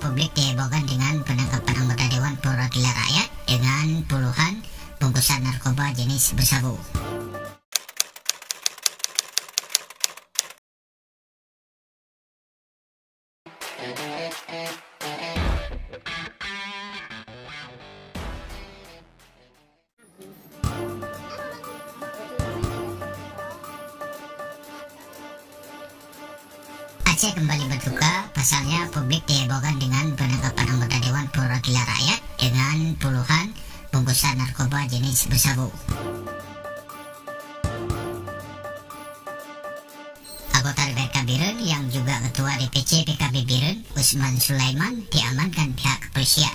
publik dihebohkan dengan penangkapan anggota Dewan Perwakilan Rakyat dengan puluhan bungkusan narkoba jenis bersabu. Aceh kembali berduka, pasalnya publik dihebohkan dengan penangkapan anggota Dewan Perwakilan Rakyat dengan puluhan bungkusan narkoba jenis bersabu. Anggota DPRK Biren yang juga Ketua DPC PKB Biren, Usman Sulaiman, diamankan pihak kepolisian.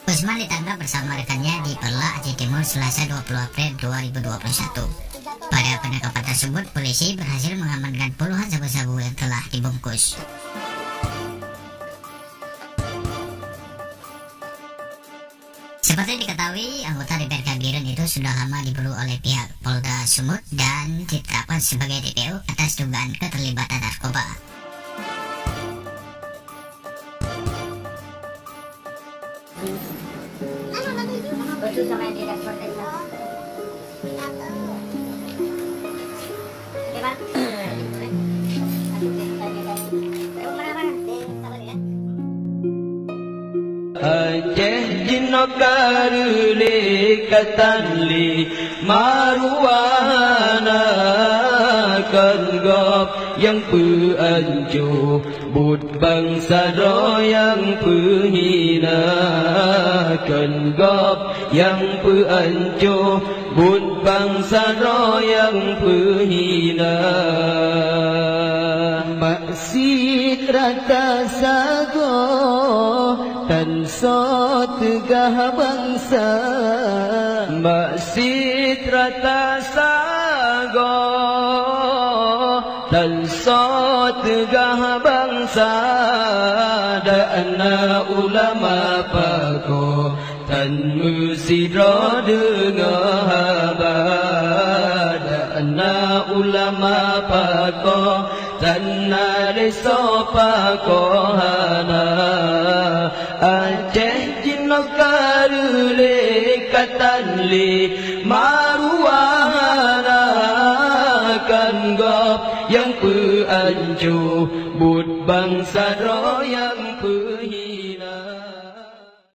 Usman ditangkap bersama rekannya di Perla, Aceh Timur, Selasa 20 April 2021. Pada penangkapan tersebut, polisi berhasil mengamankan puluhan sabu-sabu yang telah dibungkus. Seperti diketahui, anggota DPRK Biren itu sudah lama diburu oleh pihak Polda Sumut dan ditetapkan sebagai DPO atas dugaan keterlibatan narkoba. Aceh jinokarule katanli maruana kergop yang peancu bud bangsa yang penghina kergop yang peancu bud bangsa yang penghina maksud rata sago dan so tegah bangsa maksud rata sago dan so tegah bangsa dan ulama pako dan musidro dengar habar dan ulama pako dan reso pako hana Aceh jinokarule katanli maruana kan gop yang peancu bud bangsa yang